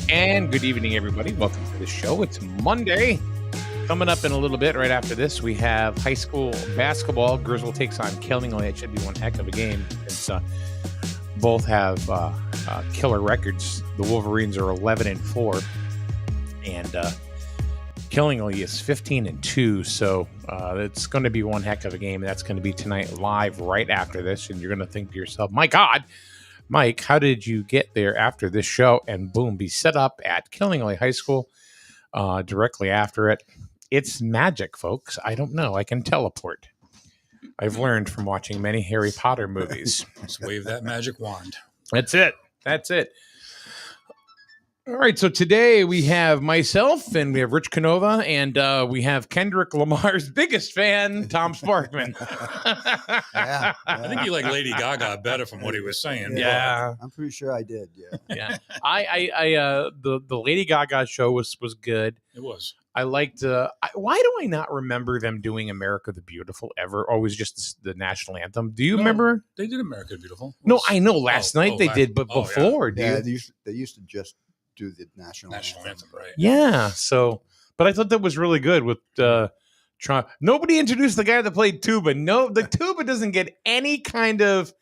And good evening, everybody. Welcome to the show. It's Monday. Coming up in a little bit, right after this, we have high school basketball. Grizzle takes on Killingly. It should be one heck of a game. It's both have killer records. The Wolverines are 11-4, and Killingly is 15-2. So it's going to be one heck of a game. That's going to be tonight live right after this, and you're going to think to yourself, "My God, Mike, how did you get there after this show?" And boom, be set up at Killingly High School directly after it. It's magic, folks. I don't know. I can teleport. I've learned from watching many Harry Potter movies. Just wave that magic wand. That's it. That's it. All right. So today we have myself and we have Rich Canova and we have Kendrick Lamar's biggest fan, Tom Sparkman. Yeah. I think you like Lady Gaga better from what he was saying. Yeah. I'm pretty sure I did. Yeah. Yeah. The Lady Gaga show was good. It was. I liked. Why do I not remember them doing "America the Beautiful" ever? Always just the national anthem. Do you remember? They did "America the Beautiful." No, I know. Last night they did, but before, Yeah, they used to just do the national anthem, right? Yeah. So, but I thought that was really good with. Nobody introduced the guy that played tuba. No, the tuba doesn't get any kind of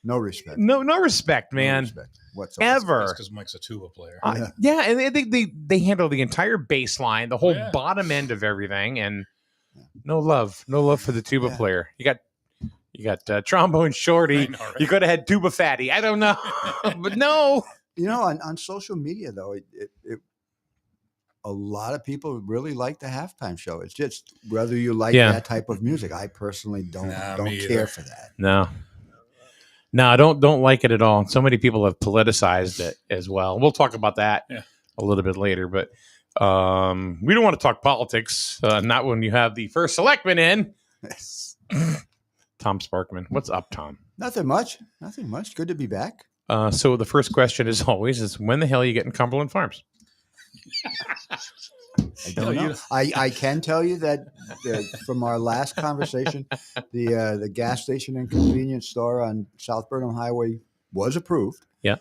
no respect. No respect, man. No respect whatsoever. Ever. Because Mike's a tuba player. Yeah, and I think they handle the entire bass line, the whole bottom end of everything, and no love for the tuba player. You got trombone shorty. Know, right? You could have had tuba fatty. I don't know, but no. You know, on social media though, it a lot of people really like the halftime show. It's just whether you like that type of music. I personally don't care for that. No, I don't like it at all. So many people have politicized it as well. We'll talk about that a little bit later, but we don't want to talk politics. Not when you have the first selectman in. Tom Sparkman. What's up, Tom? Nothing much. Good to be back. So the first question, as always, is when the hell are you getting Cumberland Farms? I don't know. I can tell you that from our last conversation, the gas station and convenience store on South Burnham Highway was approved. Yeah,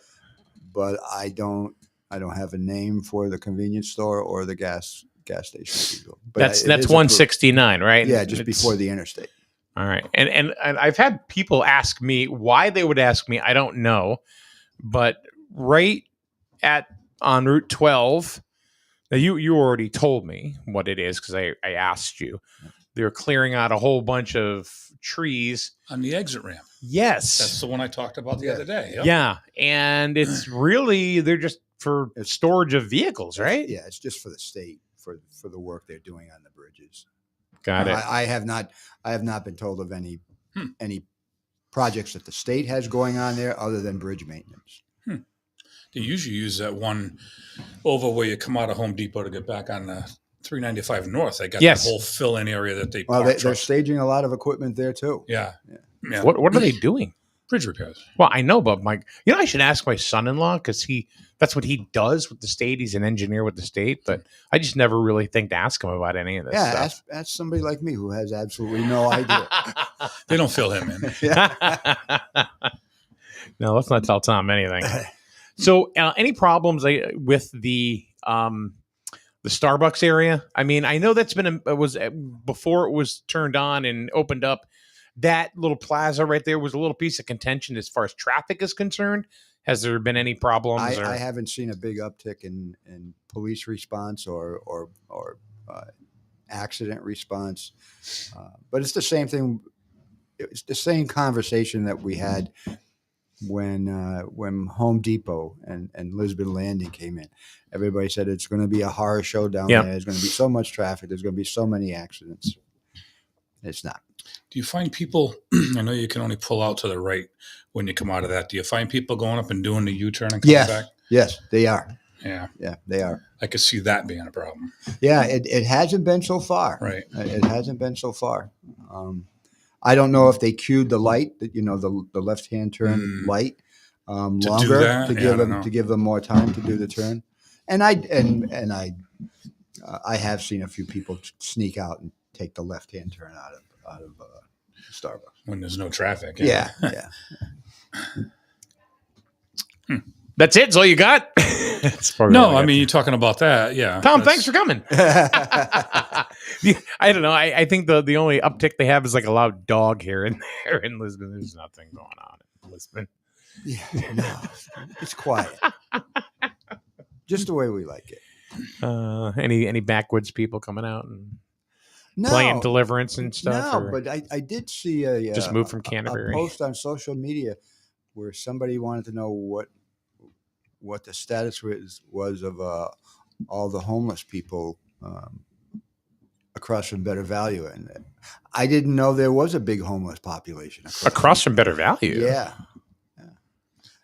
but I don't have a name for the convenience store or the gas station. But that's 169, right? Yeah, just before the interstate. All right, and I've had people ask me why they would ask me. I don't know, but right on Route 12. Now, you already told me what it is because I asked you. They're clearing out a whole bunch of trees. On the exit ramp. Yes. That's the one I talked about the other day. Yep. Yeah, and it's really, they're just for storage of vehicles, right? Yeah, it's just for the state, for the work they're doing on the bridges. Got it. I have not been told of any projects that the state has going on there other than bridge maintenance. They usually use that one over where you come out of Home Depot to get back on the 395 North. They got that whole fill-in area that they park they're staging a lot of equipment there too. Yeah. What are they doing? Bridge repairs. Well, I know, but I should ask my son-in-law because that's what he does with the state. He's an engineer with the state, but I just never really think to ask him about any of this stuff. Ask somebody like me who has absolutely no idea. They don't fill him in. No, let's not tell Tom anything. So, any problems with the Starbucks area? I mean, I know that's was before it was turned on and opened up. That little plaza right there was a little piece of contention as far as traffic is concerned. Has there been any problems? I haven't seen a big uptick in police response or accident response, but it's the same thing. It's the same conversation that we had when Home Depot and Lisbon Landing came in. Everybody said it's going to be a horror show down there. There's going to be so much traffic. There's going to be so many accidents. It's not. Do you find people, I know you can only pull out to the right when you come out of that. Do you find people going up and doing the U-turn and coming back? Yes, they are. Yeah, they are. I could see that being a problem. Yeah, it hasn't been so far. Right. It hasn't been so far. I don't know if they cued the light, the left-hand turn light longer to give them more time to do the turn. And I have seen a few people sneak out and take the left-hand turn out of Starbucks when there's no traffic. Yeah. That's it. That's all you got. No, I mean, you're talking about that. Yeah. Tom, thanks for coming. I don't know. I think the only uptick they have is like a loud dog here and there in Lisbon. There's nothing going on in Lisbon. Yeah, no, it's quiet. Just the way we like it. Any backwoods people coming out and playing Deliverance and stuff? No, but I did see just moved from Canterbury. A post on social media where somebody wanted to know what the status was of all the homeless people across from Better Value, and I didn't know there was a big homeless population across from Better Value. Yeah.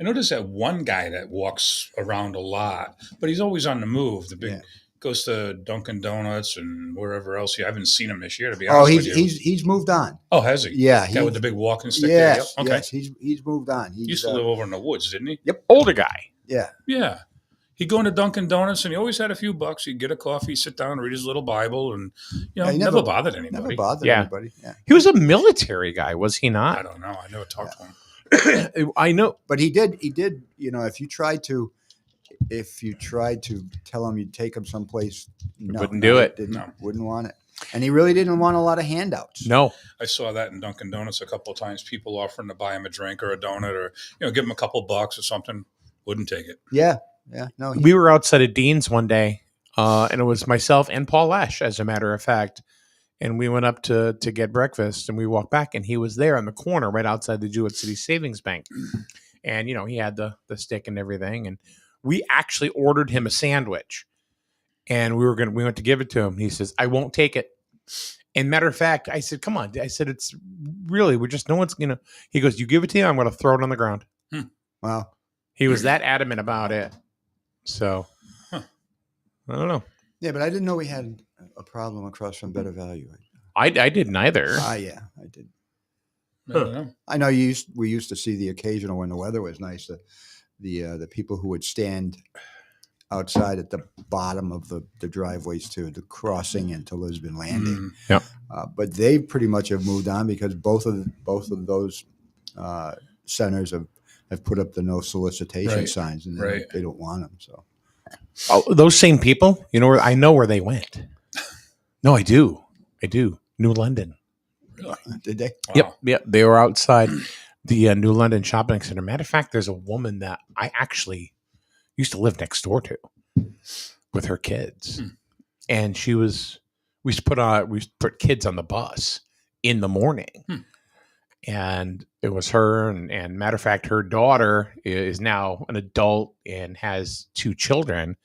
I noticed that one guy that walks around a lot, but he's always on the move. The big goes to Dunkin' Donuts and wherever else. I haven't seen him this year, to be honest with you. He's moved on. Oh, has he? Yeah, guy with the big walking stick. Yes, there. Yep. Okay. Yes, he's moved on. He used to live over in the woods, didn't he? Yep, older guy. Yeah, yeah. He'd go into Dunkin' Donuts and he always had a few bucks. He'd get a coffee, sit down, read his little Bible, and he never bothered anybody. Never bothered anybody. Yeah. He was a military guy, was he not? I don't know. I never talked to him. I know, but he did. If you tried to tell him you'd take him someplace, wouldn't do it. Wouldn't want it, and he really didn't want a lot of handouts. No, I saw that in Dunkin' Donuts a couple of times. People offering to buy him a drink or a donut, or give him a couple bucks or something. Wouldn't take it. Yeah. No, we were outside of Dean's one day, and it was myself and Paul Lash, as a matter of fact. And we went up to get breakfast, and we walked back, and he was there in the corner right outside the Jewett City Savings Bank. And, he had the stick and everything. And we actually ordered him a sandwich. And we went to give it to him. He says, I won't take it. And matter of fact, I said, come on. I said, it's really, no one's going to. He goes, you give it to me, I'm going to throw it on the ground. Wow. He was that adamant about it. So, I don't know. Yeah, but I didn't know we had a problem across from Better Value. I didn't either. Yeah, I did. I know we used to see the occasional when the weather was nice. The people who would stand outside at the bottom of the driveways to the crossing into Lisbon Landing. Yeah, but they pretty much have moved on because both of those centers have put up the no solicitation signs, and they don't want them. So. Oh, those same people, I know where they went. No, I do. New London. Really? Did they? Wow. Yep. They were outside the New London Shopping Center. Matter of fact, there's a woman that I actually used to live next door to with her kids. And we used to put kids on the bus in the morning. And it was her. And matter of fact, her daughter is now an adult and has 2 children.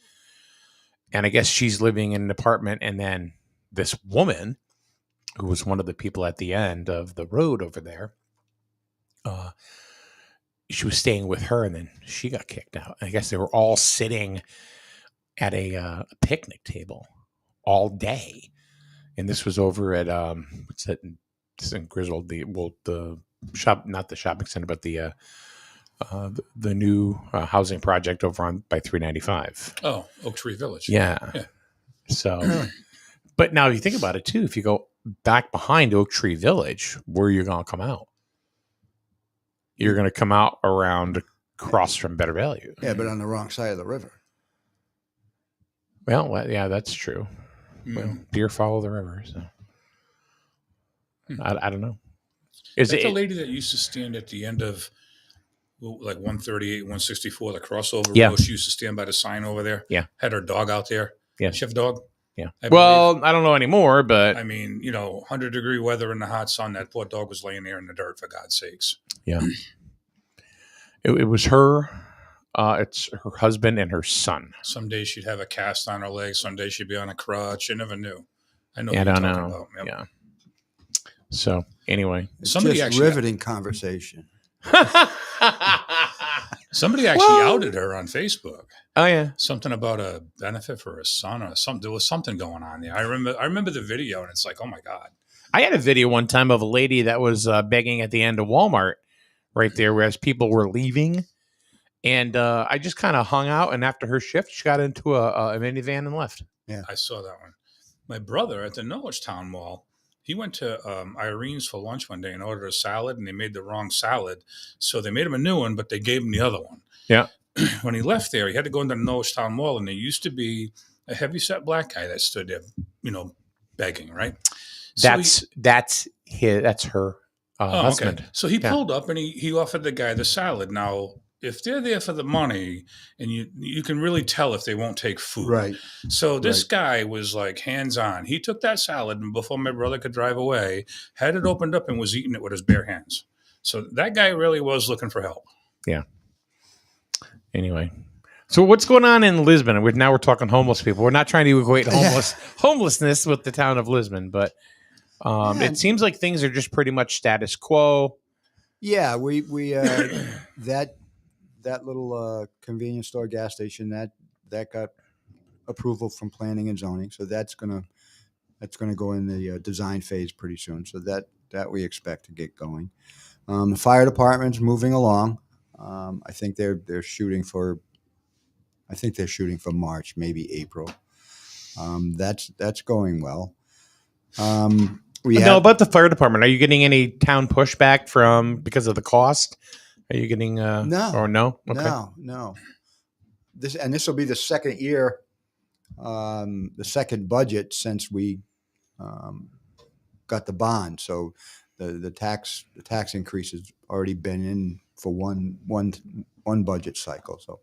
And I guess she's living in an apartment. And then this woman, who was one of the people at the end of the road over there, she was staying with her, and then she got kicked out. I guess they were all sitting at a picnic table all day. And this was over at, what's that? This is in Griswold, the shop, not the shopping center, but the new housing project over by 395. Oh, Oak Tree Village. Yeah. So, but now you think about it too, if you go back behind Oak Tree Village, where are you going to come out? You're going to come out around across from Better Value. Yeah, but on the wrong side of the river. Well, yeah, that's true. Well, deer follow the river, so I don't know. Is it the lady that used to stand at the end of like 138, 164, the crossover road? She used to stand by the sign over there. Yeah, had her dog out there. Yeah, she have a dog. Yeah. I don't know anymore, but I mean, 100-degree weather in the hot sun. That poor dog was laying there in the dirt, for God's sakes. Yeah. It was her. It's her husband and her son. Some days she'd have a cast on her leg. Some days she'd be on a crutch. You never knew. I know. Yeah, I don't know. About. Yep. Yeah. So anyway, somebody actually riveting conversation. Somebody actually outed her on Facebook. Oh yeah, something about a benefit for a son or something. There was something going on there. I remember the video, and it's like, oh my God. I had a video one time of a lady that was begging at the end of Walmart, right there, whereas people were leaving, and I just kind of hung out. And after her shift, she got into a minivan and left. Yeah, I saw that one. My brother at the Norwich Town Mall. He went to Irene's for lunch one day and ordered a salad, and they made the wrong salad. So they made him a new one, but they gave him the other one. Yeah. when he left there, he had to go into the Norristown Mall, and there used to be a heavyset black guy that stood there, begging, right? That's her husband. Okay. So he pulled up and he offered the guy the salad. Now, if they're there for the money, and you can really tell if they won't take food. Right. So this guy was like hands on. He took that salad, and before my brother could drive away, had it opened up and was eating it with his bare hands. So that guy really was looking for help. Yeah. Anyway. So what's going on in Lisbon? Now we're talking homeless people. We're not trying to equate homelessness with the town of Lisbon, but it seems like things are just pretty much status quo. Yeah, we that little convenience store gas station that got approval from planning and zoning, so that's gonna go in the design phase pretty soon. So that we expect to get going. The fire department's moving along. I think they're shooting for March, maybe April. That's going well. About the fire department, are you getting any town pushback because of the cost? Are you getting no or no? Okay. No. This will be the second year, the second budget since we got the bond. So the tax increase has already been in for one budget cycle. So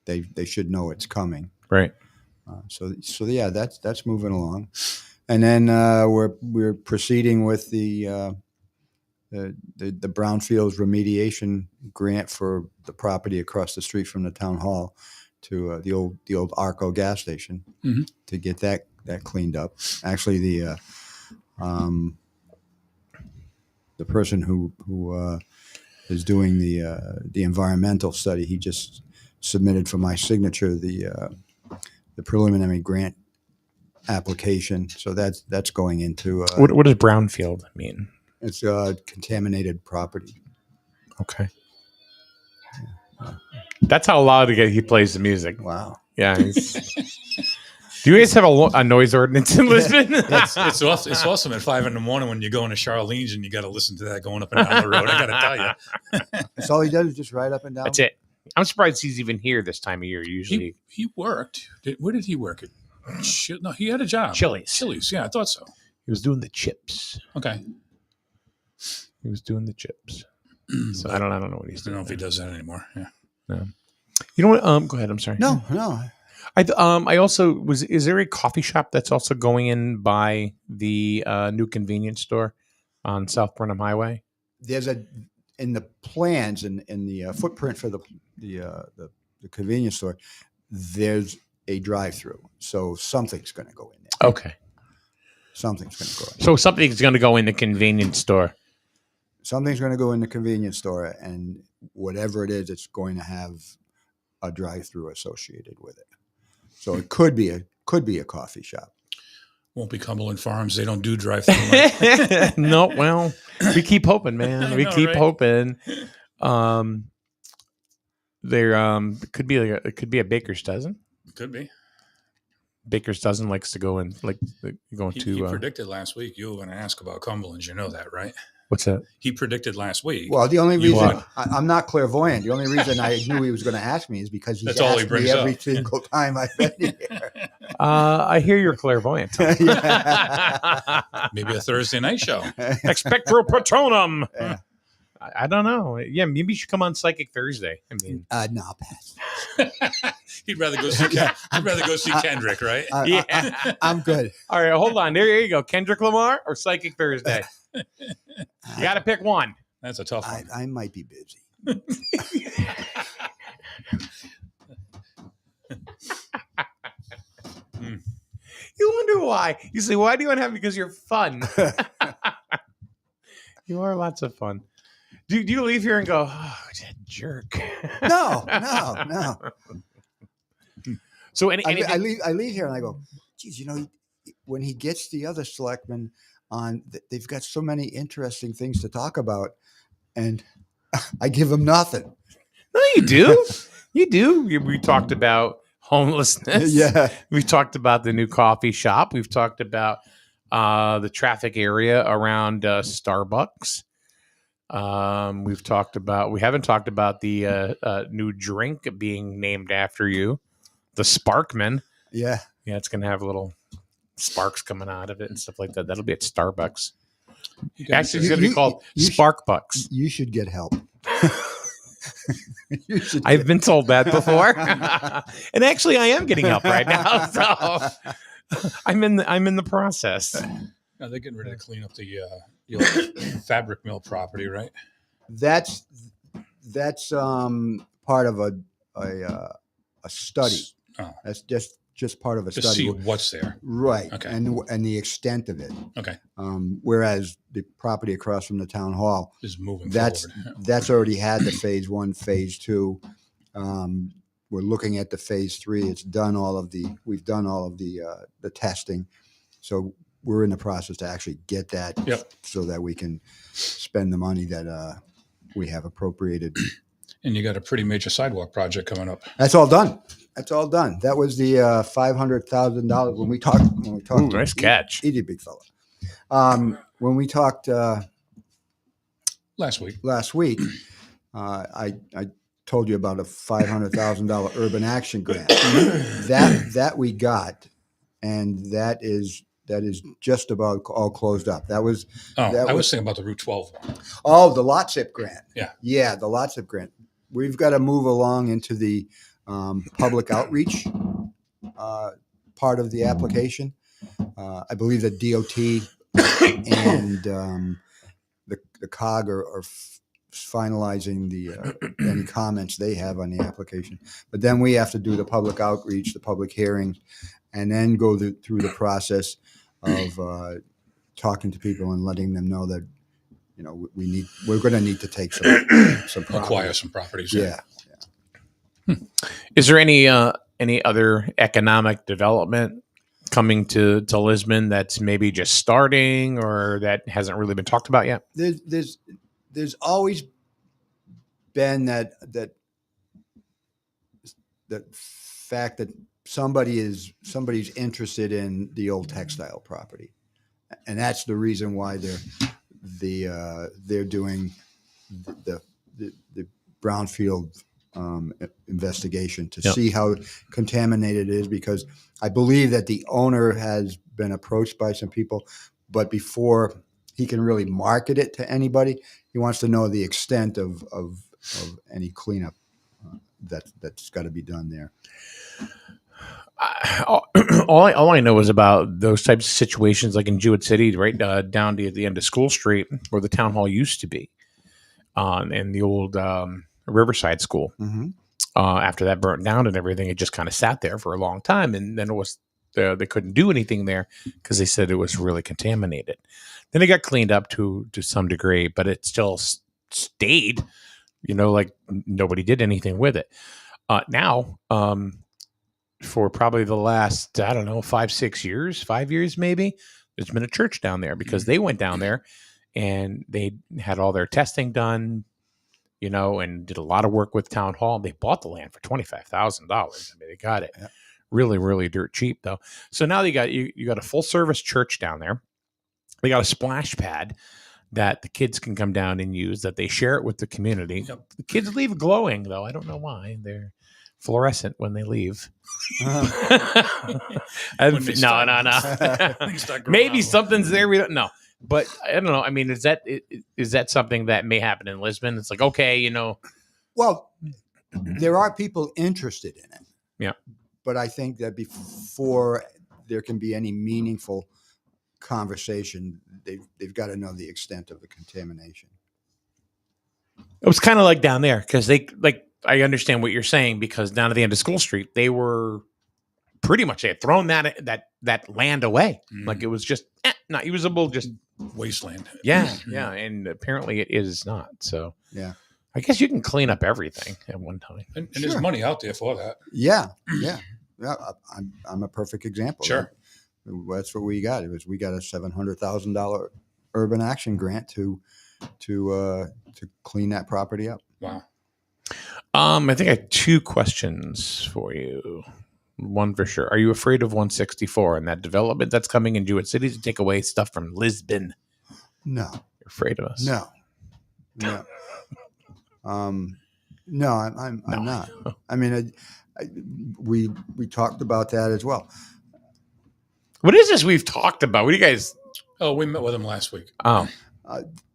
they should know it's coming. Right. So yeah, that's moving along. And then we're proceeding with the brownfields remediation grant for the property across the street from the town hall to the old Arco gas station to get that cleaned up. Actually, the person who is doing the environmental study, he just submitted for my signature the preliminary grant application. So that's going into what does brownfield mean? It's contaminated property. Okay. That's how loud he plays the music. Wow. Yeah. Do you guys have a noise ordinance in Lisbon? It's awesome at 5 a.m. when you go into Charlene's and you got to listen to that going up and down the road. I got to tell you. That's all he does is just ride up and down. That's it. I'm surprised he's even here this time of year. Usually he worked. Where did he work? No, he had a job. Chili's. Yeah, I thought so. He was doing the chips. Okay. He was doing the chips. So I don't know what he's doing. I don't know if he does that anymore. Yeah. No. You know what? Go ahead. I'm sorry. No. I also is there a coffee shop that's also going in by the new convenience store on South Burnham Highway? There's in the plans in the footprint for the convenience store, there's a drive-through. So something's going to go in there. Okay. Something's going to go in. So something's going to go in the convenience store. Something's going to go in the convenience store, and whatever it is, it's going to have a drive-through associated with it. So it could be a coffee shop. Won't be Cumberland Farms. They don't do drive-through. No, well, we keep hoping, man. We keep hoping. It could be a Baker's Dozen. It could be. Baker's Dozen likes to go in, He predicted last week you were going to ask about Cumberland. You know that, right? What's that? He predicted last week. Well, the only reason I'm not clairvoyant. The only reason I knew he was going to ask me is because he's asked me every single time I've been here. I hear you're clairvoyant. Maybe a Thursday night show. Expectro Patronum. Yeah. I don't know. Yeah, maybe you should come on Psychic Thursday. I mean, no, pass. He'd rather go see Kendrick, right? Yeah, I'm good. All right, hold on. There you go. Kendrick Lamar or Psychic Thursday. You got to pick one. That's a tough one. I might be busy. You wonder why. You say, why do you want to have me? Because you're fun. You are lots of fun. Do you leave here and go, oh, jerk? No. So I leave here and I go, geez, when he gets the other selectmen on, they've got so many interesting things to talk about, and I give them nothing. No, you do. You do. We talked about homelessness. Yeah. We talked about the new coffee shop. We've talked about the traffic area around Starbucks. We haven't talked about the new drink being named after you, the Sparkman. Yeah. Yeah, it's gonna have little sparks coming out of it and stuff like that. That'll be at Starbucks. Actually, it's gonna be called Sparkbucks. You should get help. I've been told that before, and actually, I am getting help right now. So I'm in the process. Now they're getting ready to clean up the old fabric mill property, right? That's part of a study. Oh. That's just part of a to study. See what's there, right? Okay, and the extent of it. Okay. Whereas the property across from the town hall is moving forward. That's already had the phase 1, phase 2. We're looking at the phase 3. We've done all of the testing, so we're in the process to actually get that, so that we can spend the money that we have appropriated. And you got a pretty major sidewalk project coming up. That's all done. That was the $500,000 when we talked. Ooh, nice catch. Easy, big fella. When we talked last week, I told you about a $500,000 urban action grant that we got, and that is just about all closed up. I was thinking about the Route 12 one. Oh, the lot zip grant. Yeah, the lot zip grant. We've got to move along into the public outreach part of the application. I believe that DOT and the COG are finalizing any comments they have on the application. But then we have to do the public outreach, the public hearings, and then go through the process of talking to people and letting them know that we're going to need to take some acquire some properties. Yeah. Is there any other economic development coming to Lisbon that's maybe just starting or that hasn't really been talked about yet? There's always been that fact that somebody's interested in the old textile property, and that's the reason why they're doing the brownfield investigation to see how contaminated it is, because I believe that the owner has been approached by some people, but before he can really market it to anybody, he wants to know the extent of any cleanup that's got to be done there. All I know is about those types of situations, like in Jewett City, right down to the end of School Street, where the town hall used to be, and the old Riverside School. Mm-hmm. After that burnt down and everything, it just kind of sat there for a long time, and then it was they couldn't do anything there because they said it was really contaminated. Then it got cleaned up to some degree, but it still stayed. Like nobody did anything with it. Now, for probably the last 5 years maybe, there's been a church down there because they went down there and they had all their testing done. And did a lot of work with town hall. They bought the land for $25,000. I mean, they got it really, really dirt cheap though. So now you got a full service church down there. They got a splash pad that the kids can come down and use, that they share it with the community. Yep. The kids leave glowing though. I don't know why. They're fluorescent when they leave. No. Maybe something's there. We don't know. But I don't know. I mean, is that something that may happen in Lisbon? It's like, okay, Well, there are people interested in it. Yeah. But I think that before there can be any meaningful conversation, they've got to know the extent of the contamination. It was kind of like down there because I understand what you're saying, because down at the end of School Street, they were pretty much, they had thrown that land away. Like it was just not usable, just wasteland. Yeah. And apparently it is not. So yeah, I guess you can clean up everything at one time. And there's money out there for that. Yeah. I'm a perfect example. Sure. That's what we got. We got a $700,000 urban action grant to clean that property up. Wow. I think I have 2 questions for you. One for sure. Are you afraid of 164 and that development that's coming in Jewett City to take away stuff from Lisbon? No. You're afraid of us? No. No. No, I'm not. I mean, we talked about that as well. What is this we've talked about? What do you guys? Oh, we met with him last week. Oh,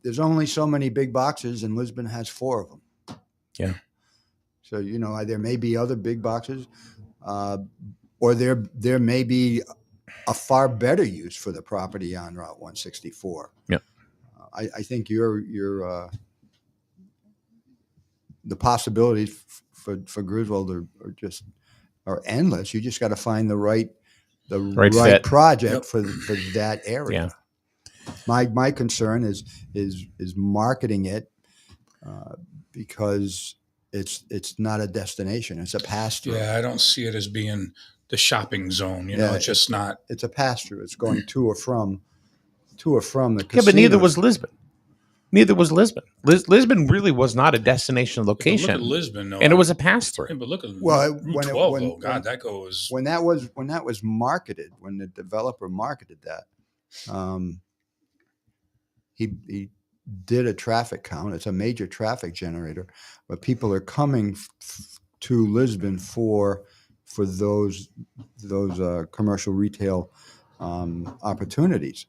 there's only so many big boxes, and Lisbon has 4 of them. Yeah. So there may be other big boxes, or there may be a far better use for the property on Route 164. Yeah. I think the possibilities for Griswold are endless. You just got to find the right project for that area. Yeah. My concern is marketing it because it's not a destination; it's a pass-through. Yeah, I don't see it as being the shopping zone. It's just not. It's a pass-through. It's going to or from the casino. Yeah, but neither was Lisbon. Lisbon really was not a destination location. Look at Lisbon, though, and it was a pass-through. Yeah, but look at Route 12, God, that goes. When that was marketed, when the developer marketed that, he did a traffic count. It's a major traffic generator, but people are coming to Lisbon for those commercial retail opportunities.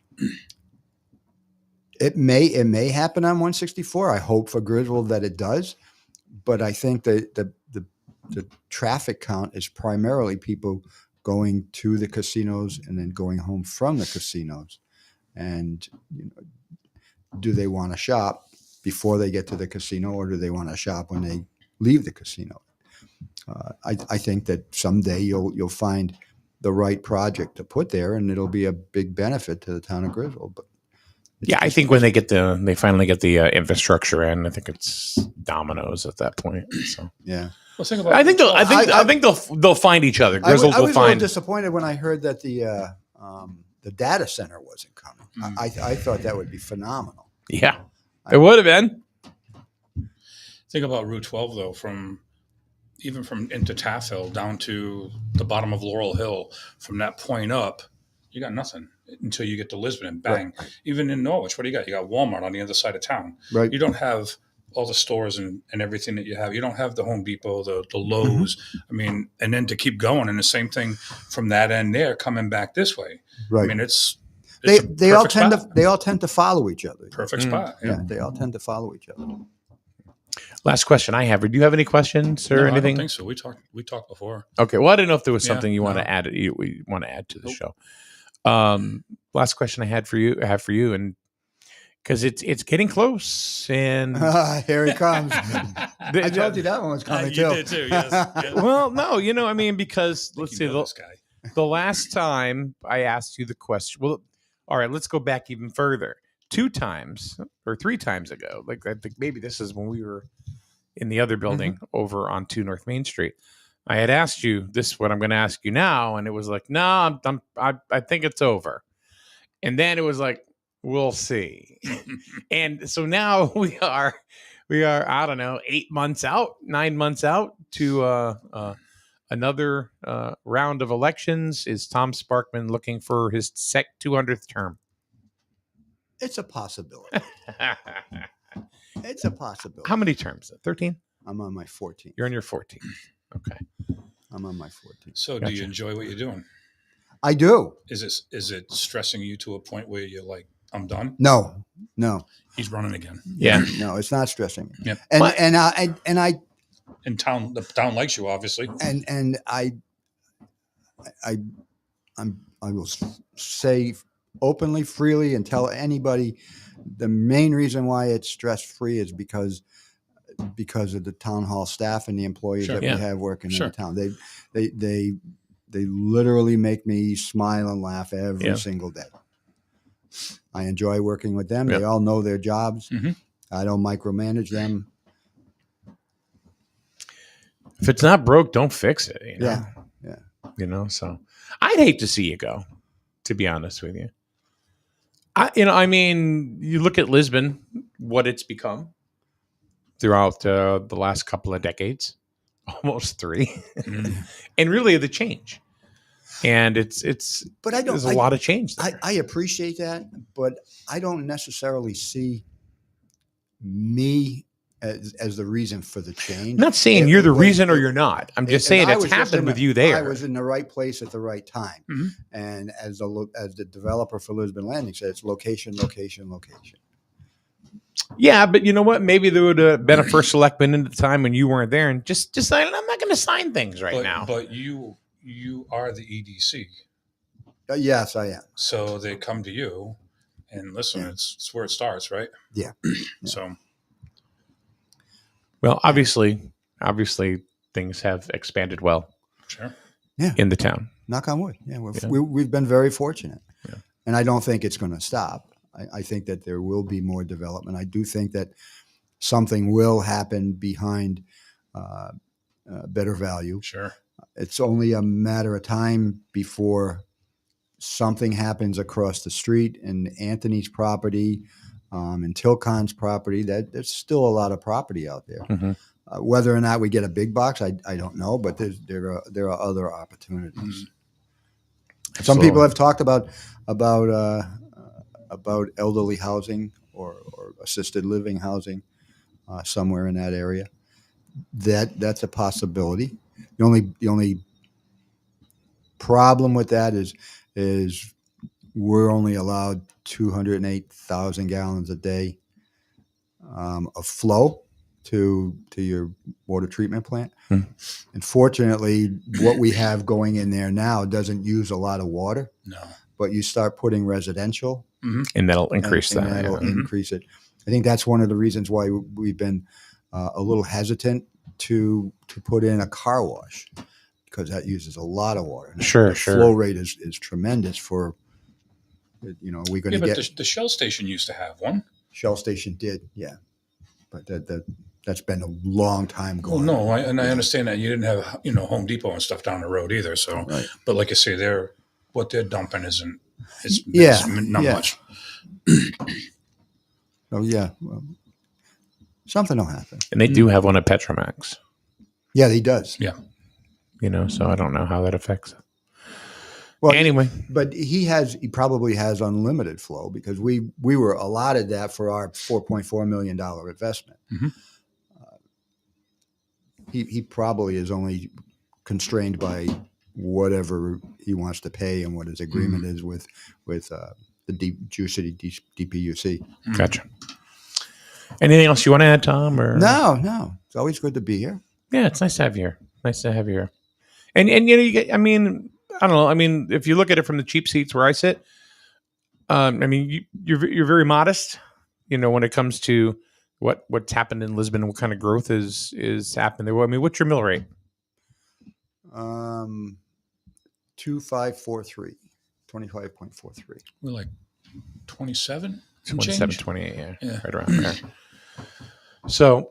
It may happen on 164. I hope for Griswold that it does, but I think that the traffic count is primarily people going to the casinos and then going home from the casinos. And do they want to shop before they get to the casino, or do they want to shop when they leave the casino? I think that someday you'll find the right project to put there, and it'll be a big benefit to the town of Griswold. But I think when they finally get the infrastructure in, I think it's dominoes at that point. So yeah. Well, I think they'll find each other. Griswold will find. I was a little disappointed when I heard that the data center wasn't coming. I thought that would be phenomenal. Yeah, it would have been. Think about Route 12 though, even from into Taft Hill down to the bottom of Laurel Hill. From that point up, you got nothing until you get to Lisbon and bang. Right. Even in Norwich, what do you got? You got Walmart on the other side of town. Right. You don't have all the stores and everything that you have. You don't have the Home Depot, the Lowe's. Mm-hmm. I mean, and then to keep going, and the same thing from that end there coming back this way. Right. I mean, they all tend to follow each other. Perfect spot. Yeah, they all tend to follow each other. Last question I have. Do you have any questions or anything? I don't think so. We talked before. Okay. Well, I didn't know if there was something you want to add. You want to add to the show. Last question I have for you, and because it's getting close, and here he comes. I told you that one was coming too. You did too. Yes. Well, no, because let's see, the last time I asked you the question. Well, all right, let's go back even further. 2 times or 3 times ago, like I think maybe this is when we were in the other building over on 2 North Main Street. I had asked you this, what I'm going to ask you now, and it was like, no, I think it's over. And then it was like, we'll see. And so now we are, I don't know, 8 months out, 9 months out to another round of elections. Is Tom Sparkman looking for his 200th term? It's a possibility. It's a possibility. How many terms? 13? I'm on my 14th. You're on your 14th. Okay. I'm on my 14th. So do you enjoy what you're doing? I do. Is it stressing you to a point where you're like, I'm done? No. He's running again. Yeah. No, it's not stressing me. Yep. And the town likes you, obviously. And I will say openly, freely, and tell anybody the main reason why it's stress-free is because of the town hall staff and the employees that we have working in the town. They literally make me smile and laugh every single day. I enjoy working with them. They all know their jobs. Mm-hmm. I don't micromanage them. If it's not broke, don't fix it. Yeah. So I'd hate to see you go, to be honest with you. You look at Lisbon, what it's become throughout the last couple of decades, almost 3, and really the change. And there's a lot of change there. I appreciate that, but I don't necessarily see me as the reason for the change. I'm not saying you're the reason or you're not. I'm just saying it's happened with you there. I was in the right place at the right time. Mm-hmm. And as the developer for Lisbon Landing said, it's location, location, location. Yeah, but you know what? Maybe there would have been a first selectman in the time when you weren't there and just decided, I'm not going to sign things now. But you are the EDC. Yes, I am. So they come to you and listen, it's where it starts, right? Yeah. So. Well, obviously things have expanded well. Sure. Yeah. In the town. Knock on wood. Yeah, we've been very fortunate. Yeah. And I don't think it's going to stop. I think that there will be more development. I do think that something will happen behind better value. Sure. It's only a matter of time before something happens across the street in Anthony's property, and Tilcon's property. That there's still a lot of property out there. Mm-hmm. Whether or not we get a big box, I don't know, but there are other opportunities. Mm-hmm. Some people have talked about elderly housing or assisted living housing somewhere in that area. That's a possibility. The only problem with that is we're only allowed 208,000 gallons a day of flow to your water treatment plant. Mm. And fortunately, what we have going in there now doesn't use a lot of water. No. But you start putting residential, and that'll increase and that'll increase it. I think that's one of the reasons why we've been a little hesitant to put in a car wash, because that uses a lot of water. Sure. The flow rate is tremendous for, are we going to get... But the Shell station used to have one. Shell station did, yeah. But that's been a long time going. Well, no, I understand that. You didn't have, Home Depot and stuff down the road either. So, right. But like I say, what they're dumping is not much. Oh, yeah. Well, something will happen. And they do have one at Petromax. Yeah, he does. Yeah. So I don't know how that affects it. Well, anyway. But he probably has unlimited flow, because we were allotted that for our $4.4 million investment. Mm-hmm. He probably is only constrained by whatever he wants to pay and what his agreement is with the Jew City DPUC. Gotcha. Anything else you want to add, Tom? Or no. It's always good to be here. Yeah, it's nice to have you here. And you get, I don't know. If you look at it from the cheap seats where I sit, you're very modest. When it comes to what's happened in Lisbon and what kind of growth is happening there. What's your mill rate? 25.43. 25.43. We're like 27? 27, 28, yeah. Right around there. So,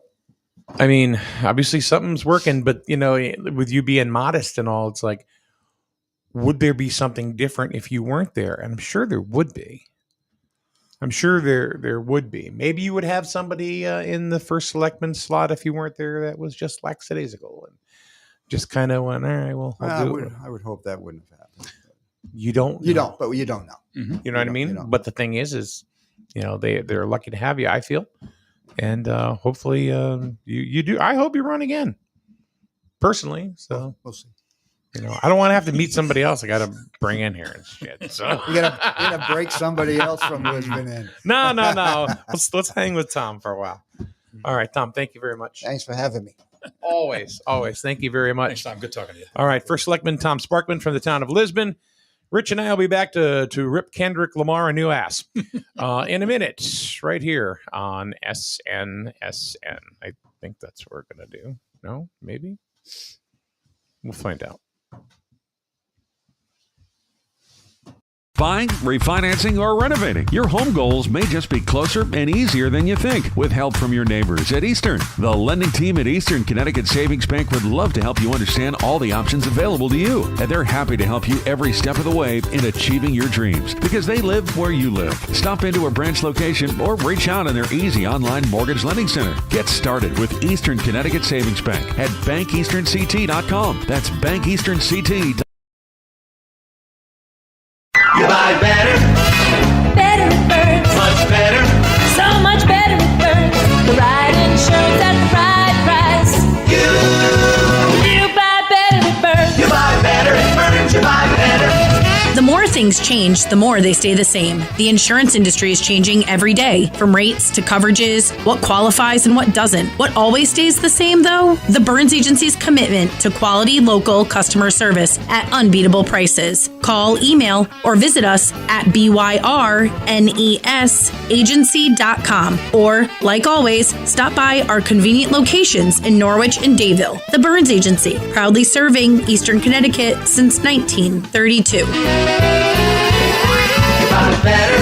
obviously something's working, but, with you being modest and all, it's like, would there be something different if you weren't there? And I'm sure there would be. There would be. Maybe you would have somebody in the first selectman slot if you weren't there that was just lackadaisical and just kind of went, all right, well, I would hope that wouldn't have happened. You don't but you don't know. Mm-hmm. You know what I mean? But the thing is they're lucky to have you, I feel. And hopefully you do. I hope you run again, personally. So we'll see. I don't want to have to meet somebody else I got to bring in here and shit. So you're gonna break somebody else from Lisbon in. No. Let's hang with Tom for a while. All right, Tom. Thank you very much. Thanks for having me. Always. Thank you very much. Thanks, Tom. Good talking to you. All right, First Selectman Tom Sparkman from the town of Lisbon. Rich and I will be back to rip Kendrick Lamar a new ass in a minute, right here on SNSN. I think that's what we're gonna do. No, maybe we'll find out. Buying, refinancing, or renovating. Your home goals may just be closer and easier than you think with help from your neighbors at Eastern. The lending team at Eastern Connecticut Savings Bank would love to help you understand all the options available to you. And they're happy to help you every step of the way in achieving your dreams, because they live where you live. Stop into a branch location or reach out in their easy online mortgage lending center. Get started with Eastern Connecticut Savings Bank at bankeasternct.com. That's bankeasternct.com. You buy better. Better it burns. Much better. So much better it burns. things change, the more they stay the same. The insurance industry is changing every day, from rates to coverages, what qualifies and what doesn't. What always stays the same, though? The Burns Agency's commitment to quality local customer service at unbeatable prices. Call, email, or visit us at byrnesagency.com. Or, like always, stop by our convenient locations in Norwich and Dayville. The Burns Agency, proudly serving Eastern Connecticut since 1932. Better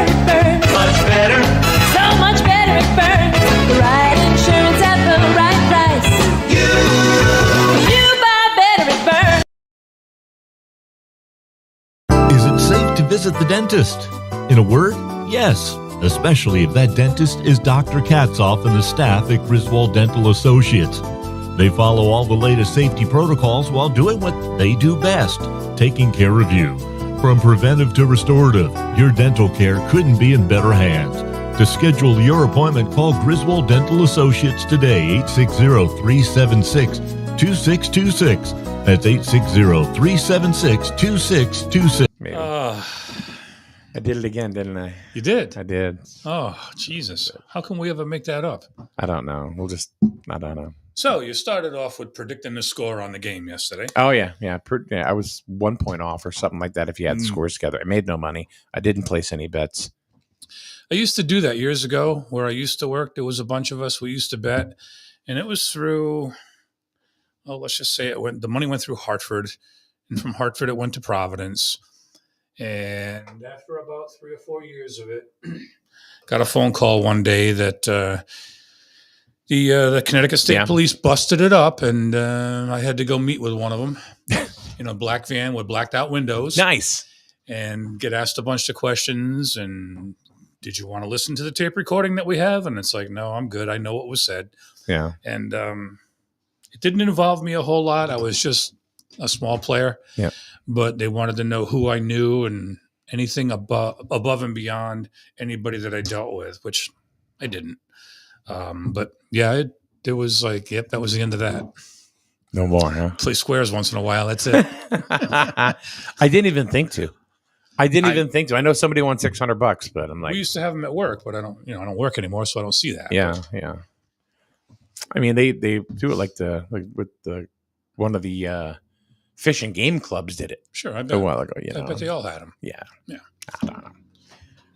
it burns. Much better. So much better it burns. The right insurance at the right price. You buy better it burns. Is it safe to visit the dentist? In a word, yes. Especially if that dentist is Dr. Katzoff and the staff at Griswold Dental Associates. They follow all the latest safety protocols while doing what they do best, taking care of you. From preventive to restorative, your dental care couldn't be in better hands. To schedule your appointment, call Griswold Dental Associates today, 860-376-2626. That's 860-376-2626. I did it again, didn't I? You did? I did. Oh, Jesus. How can we ever make that up? I don't know. I don't know. So you started off with predicting the score on the game yesterday. Oh, yeah. Yeah. I was 1 point off or something like that if you had scores together. I made no money. I didn't place any bets. I used to do that years ago where I used to work. There was a bunch of us. We used to bet. And it was through, let's just say the money went through Hartford. And from Hartford, it went to Providence. And after about 3 or 4 years of it, got a phone call one day that the Connecticut State Police busted it up, and I had to go meet with one of them in a black van with blacked out windows. Nice. And get asked a bunch of questions. And did you want to listen to the tape recording that we have? And it's like, no, I'm good. I know what was said. Yeah. And it didn't involve me a whole lot. I was just a small player. Yeah. But they wanted to know who I knew and anything above and beyond anybody that I dealt with, which I didn't. But yeah, it was like, yep, that was the end of that. No more, huh? Play squares once in a while. That's it. I didn't even think to. I know somebody won $600, but I'm like, we used to have them at work, but I don't work anymore, so I don't see that. Yeah, yeah. I mean, they do it like with one of the fish and game clubs did it. Sure, I bet. A while ago, I bet they all had them. Yeah. Yeah. I don't know.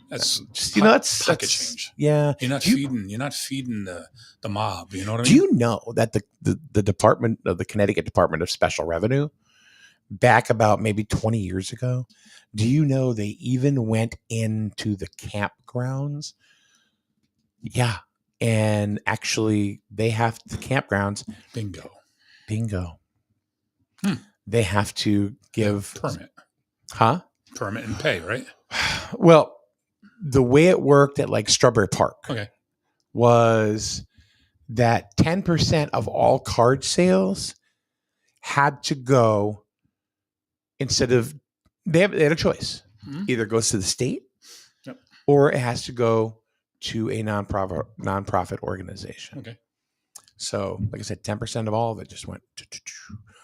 That's just that's pocket change. Yeah, you're not feeding the mob. You know what I mean? Do you know that the Department of the Connecticut Department of Special Revenue, back about maybe 20 years ago, do you know they even went into the campgrounds? Yeah, and actually they have the campgrounds. Bingo. They have to give permit. Huh? Permit and pay, right? Well, the way it worked at like Strawberry Park was that 10% of all card sales had to go, instead of, they had a choice. Mm-hmm. Either goes to the state or it has to go to a nonprofit organization. Okay. So, like I said, 10% of all of it just went,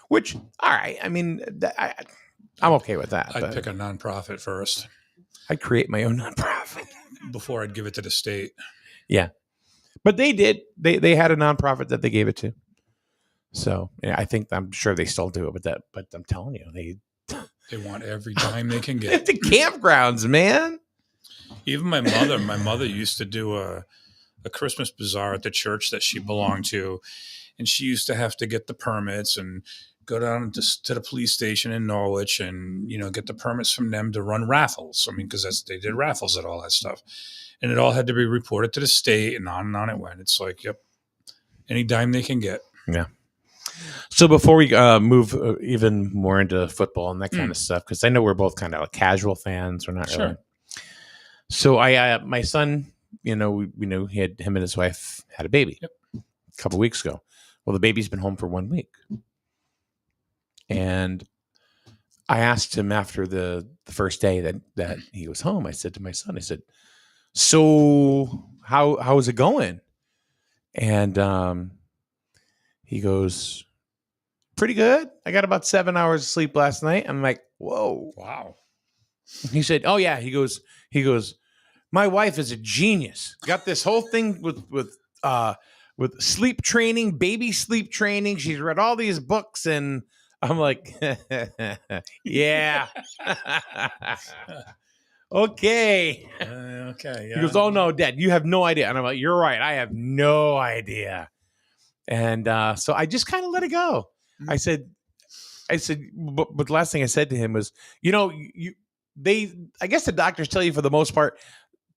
which, all right. I mean, I'm okay with that. I'd pick a nonprofit first. I'd create my own nonprofit before I'd give it to the state. Yeah. But they did. They had a nonprofit that they gave it to. So yeah, I'm sure they still do it, but I'm telling you, they want every dime they can get. The campgrounds, man. Even my mother used to do a Christmas bazaar at the church that she belonged to, and she used to have to get the permits and go down to the police station in Norwich and, get the permits from them to run raffles. I mean, because they did raffles at all that stuff. And it all had to be reported to the state, and on it went. It's like, yep, any dime they can get. Yeah. So before we move even more into football and that kind of stuff, because I know we're both kind of like casual fans. We're not really. So my son, we knew him and his wife had a baby a couple weeks ago. Well, the baby's been home for 1 week. And I asked him after the first day that he was home, I said to my son, so how is it going? And he goes, pretty good. I got about 7 hours of sleep last night. I'm like, whoa. Wow. He said, oh yeah. He goes, my wife is a genius. Got this whole thing with sleep training, baby sleep training. She's read all these books, and I'm like, yeah. Okay. Okay. Yeah. He goes, oh no, Dad, you have no idea. And I'm like, you're right. I have no idea. And so I just kind of let it go. I said, but the last thing I said to him was, I guess the doctors tell you for the most part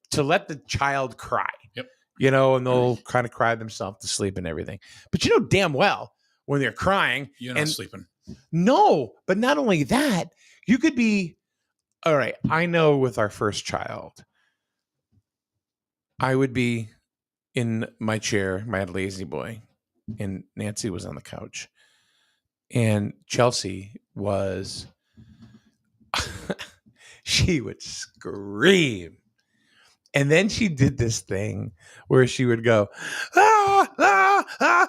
to let the child cry. Yep. And they'll kind of cry themselves to sleep and everything. But damn well when they're crying, you're not sleeping. No, but not only that, you could be, all right, I know with our first child, I would be in my chair, my lazy boy, and Nancy was on the couch. And Chelsea was, she would scream. And then she did this thing where she would go, ah, ah, ah,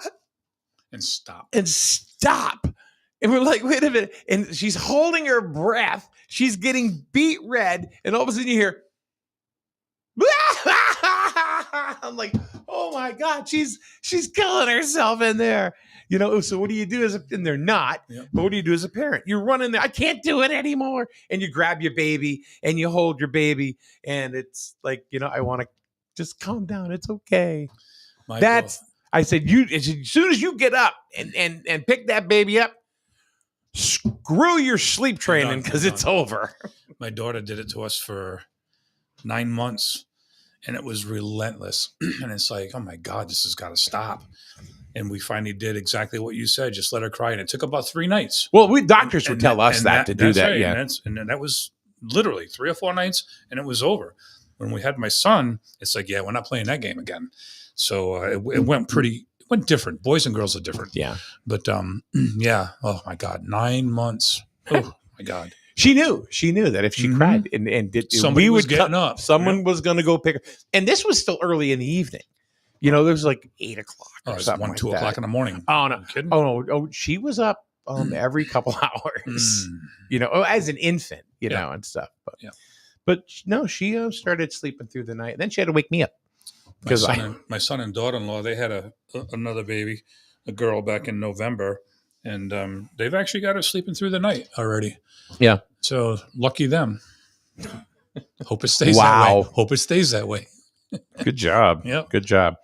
and stop. And we're like, wait a minute. And she's holding her breath. She's getting beet red. And all of a sudden you hear, I'm like, oh my God, she's killing herself in there. So what do you do and they're not, but what do you do as a parent? You run in there, I can't do it anymore. And you grab your baby and you hold your baby. And it's like, I want to just calm down. It's okay. I said, as soon as you get up and pick that baby up, screw your sleep training because it's over. My daughter did it to us for 9 months and it was relentless. And it's like, oh my God, this has got to stop. And we finally did exactly what you said. Just let her cry. And it took about 3 nights. Well, doctors would tell us to do that. Right. Yeah. And that was literally 3 or 4 nights and it was over. When we had my son, it's like, yeah, we're not playing that game again. So it went different. Boys and girls are different. Yeah. But yeah. Oh my God. 9 months. Oh my God. She knew that if she cried and did, somebody was getting up. Someone was going to go pick her. And this was still early in the evening. There was like 8 o'clock. Or something 1, 2 o'clock in the morning. Oh no! Are you kidding? Oh no! Oh, she was up every couple hours. As an infant, and stuff. But no, she started sleeping through the night. Then she had to wake me up because my son and daughter-in-law, they had another baby, a girl, back in November, and they've actually got her sleeping through the night already. Yeah. So lucky them. Hope it stays that way. Hope it stays that way. Good job. Yep. Good job.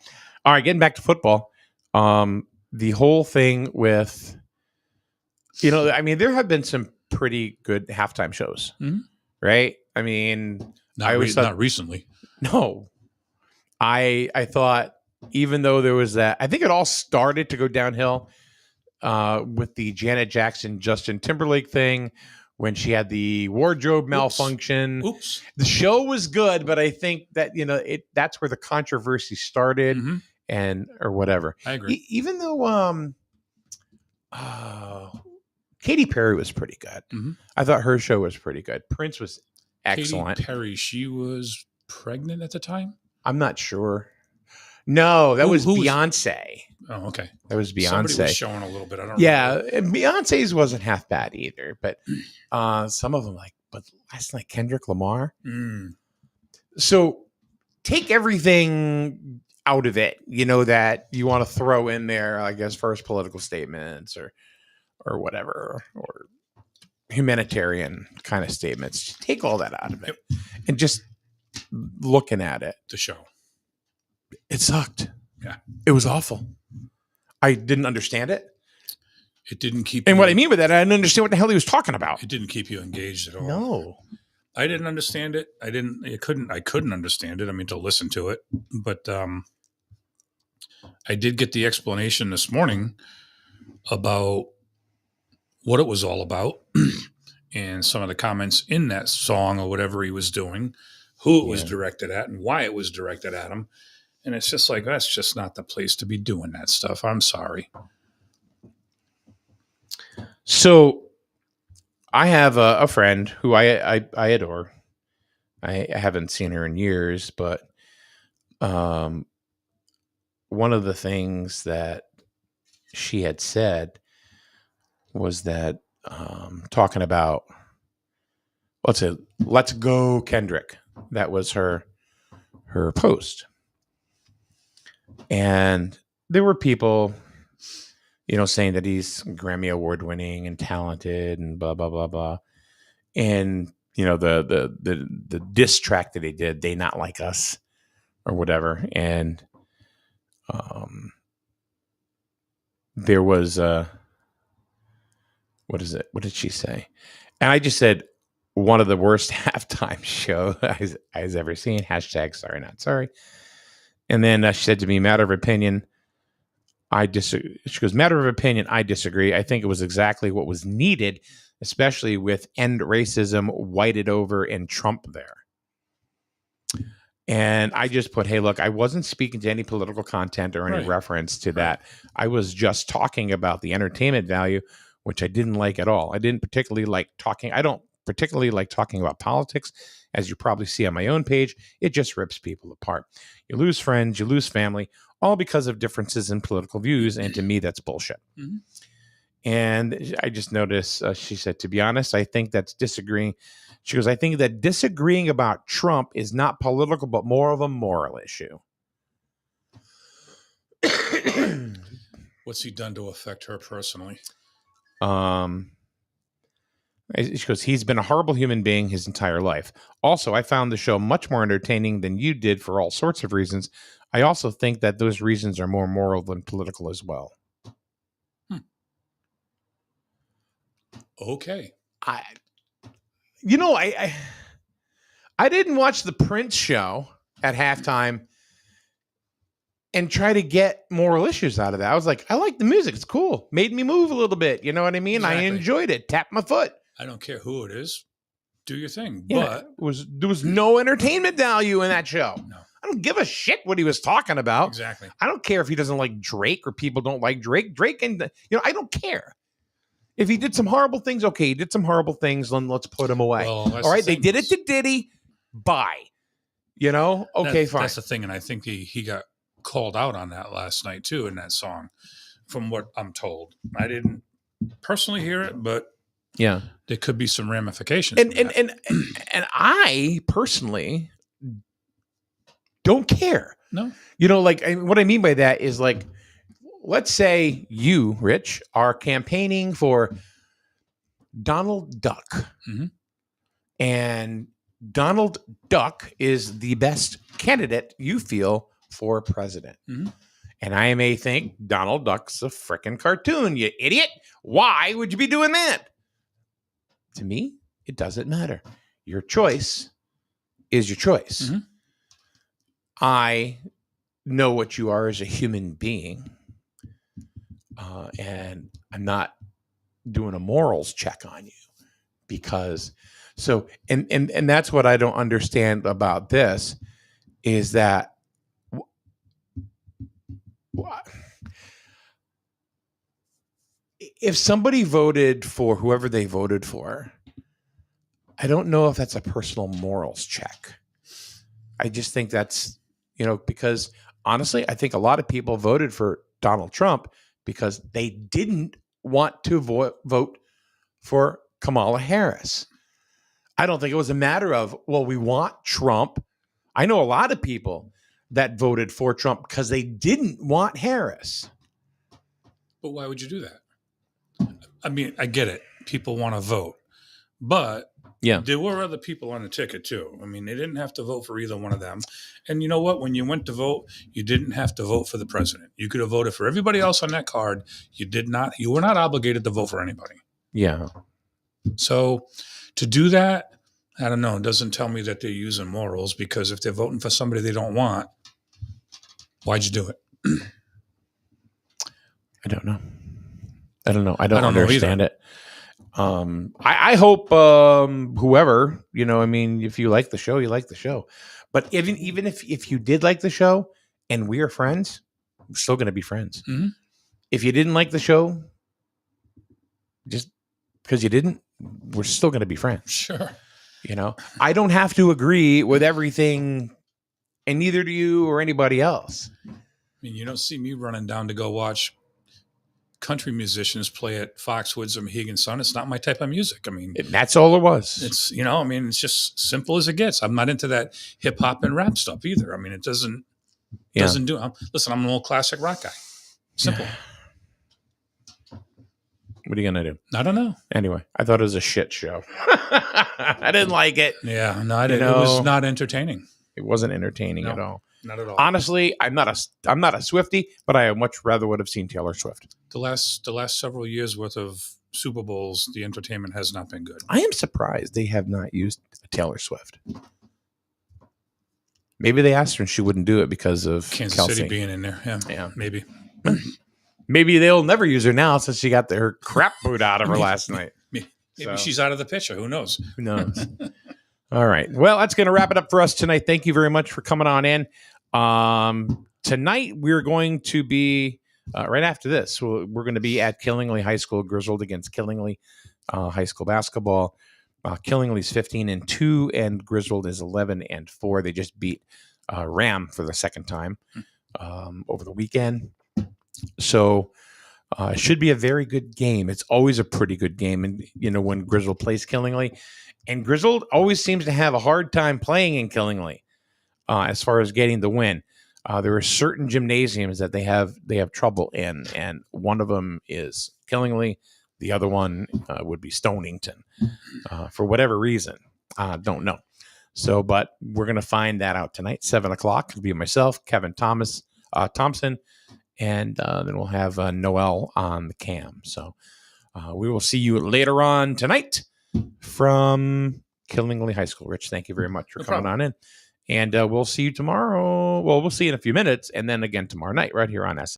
All right, getting back to football. The whole thing with, there have been some pretty good halftime shows, right? Not recently. No. I thought, even though there was that, I think it all started to go downhill with the Janet Jackson, Justin Timberlake thing when she had the wardrobe malfunction. Oops. The show was good, but I think that, that's where the controversy started or whatever. I agree. Even though Katy Perry was pretty good. I thought her show was pretty good. Prince was excellent. Katy Perry, she was pregnant at the time? I'm not sure. No, that was Beyonce. Oh, okay. That was Beyonce. Somebody was showing a little bit. I don't know. Yeah, and Beyonce's wasn't half bad either, but some of them but last night, Kendrick Lamar. So take everything out of it, that you want to throw in there, I guess, first political statements or whatever, or humanitarian kind of statements. Take all that out of it and just looking at it. The show. It sucked. Yeah. It was awful. I didn't understand it. It didn't keep And what I mean by that, I didn't understand what the hell he was talking about. It didn't keep you engaged at all. No. I didn't understand it. I couldn't understand it. To listen to it. But I did get the explanation this morning about what it was all about and some of the comments in that song or whatever he was doing, who it was directed at and why it was directed at him. And it's just like, that's just not the place to be doing that stuff. I'm sorry. So I have a friend who I adore. I haven't seen her in years, but one of the things that she had said was that talking about let's go Kendrick. That was her post. And there were people, saying that he's Grammy Award winning and talented and blah, blah, blah, blah. And, the diss track that he did, They Not Like Us or whatever. And there was, what is it? What did she say? And I just said, one of the worst halftime show I've ever seen. # sorry, not sorry. And then she said to me, matter of opinion, I disagree. She goes, matter of opinion, I disagree. I think it was exactly what was needed, especially with end racism, whited over, and Trump there. And I just put, hey, look, I wasn't speaking to any political content or any reference to that. I was just talking about the entertainment value, which I didn't like at all. I don't particularly like talking about politics. As you probably see on my own page, it just rips people apart. You lose friends, you lose family, all because of differences in political views. And to me, that's bullshit. Mm-hmm. And I just noticed, she said, to be honest, I think that's disagreeing. She goes, I think that disagreeing about Trump is not political, but more of a moral issue. What's he done to affect her personally? She goes, he's been a horrible human being his entire life. Also, I found the show much more entertaining than you did for all sorts of reasons. I also think that those reasons are more moral than political as well. Okay. I didn't watch the Prince show at halftime and try to get moral issues out of that. I was like, I like the music. It's cool. Made me move a little bit. You know what I mean? Exactly. I enjoyed it. Tapped my foot. I don't care who it is. Do your thing. Yeah, but there was no entertainment value in that show. No. I don't give a shit what he was talking about. Exactly. I don't care if he doesn't like Drake or people don't like Drake. Drake and I don't care. If he did some horrible things, okay, he did some horrible things, then let's put him away. Well, all right, they did it to Diddy. Bye. Okay, fine. That's the thing, and I think he got called out on that last night too in that song, from what I'm told. I didn't personally hear it, but yeah, there could be some ramifications. And I personally don't care. No, what I mean by that is like, let's say you, Rich, are campaigning for Donald Duck, mm-hmm. and Donald Duck is the best candidate you feel for president. Mm-hmm. And I may think Donald Duck's a frickin' cartoon, you idiot. Why would you be doing that? To me, it doesn't matter. Your choice is your choice. Mm-hmm. I know what you are as a human being. And I'm not doing a morals check on you because and that's what I don't understand about this is that if somebody voted for whoever they voted for, I don't know if that's a personal morals check. I just think that's, because honestly, I think a lot of people voted for Donald Trump because they didn't want to vote for Kamala Harris. I don't think it was a matter of, well, we want Trump. I know a lot of people that voted for Trump because they didn't want Harris. But why would you do that? I mean, I get it. People want to vote. But yeah, there were other people on the ticket too. I mean, they didn't have to vote for either one of them. And you know what? When you went to vote, you didn't have to vote for the president. You could have voted for everybody else on that card. You were not obligated to vote for anybody. Yeah. So to do that, I don't know. It doesn't tell me that they're using morals, because if they're voting for somebody they don't want, why'd you do it? I don't know. I don't understand it. I hope whoever, if you like the show, you like the show. But even if you did like the show and we are friends, we're still going to be friends. Mm-hmm. If you didn't like the show, just because you didn't, we're still going to be friends. Sure. I don't have to agree with everything, and neither do you or anybody else. I mean, you don't see me running down to go watch country musicians play at Foxwoods or Mohegan Sun. It's not my type of music. I mean, that's all it was. It's, it's just simple as it gets. I'm not into that hip hop and rap stuff either. I mean, it doesn't do. Listen, I'm an old classic rock guy. Simple. What are you going to do? I don't know. Anyway, I thought it was a shit show. I didn't like it. Yeah, no, I didn't. It was not entertaining. It wasn't entertaining at all. Not at all. Honestly, I'm not a Swiftie, but I much rather would have seen Taylor Swift. The last several years worth of Super Bowls, the entertainment has not been good. I am surprised they have not used Taylor Swift. Maybe they asked her and she wouldn't do it because of Kansas Kelsey. City being in there. Yeah. Maybe. Maybe they'll never use her now since she got her crap boot out of her last night. Maybe she's out of the picture. Who knows? Who knows? All right. Well, that's going to wrap it up for us tonight. Thank you very much for coming on in. Tonight, we're going to be, right after this, we're going to be at Killingley High School, Griswold against Killingley High School basketball. Killingley's 15-2, and Griswold is 11-4. They just beat Ram for the second time over the weekend. So it should be a very good game. It's always a pretty good game. And, when Griswold plays Killingley. And Griswold always seems to have a hard time playing in Killingley as far as getting the win. There are certain gymnasiums that they have trouble in. And one of them is Killingley. The other one would be Stonington for whatever reason. Don't know. So, but we're going to find that out tonight, 7 o'clock. It'll be myself, Kevin Thompson, and then we'll have Noel on the cam. So we will see you later on tonight from Killingley High School. Rich, thank you very much for coming on in. And we'll see you tomorrow. Well, we'll see you in a few minutes, and then again tomorrow night right here on S.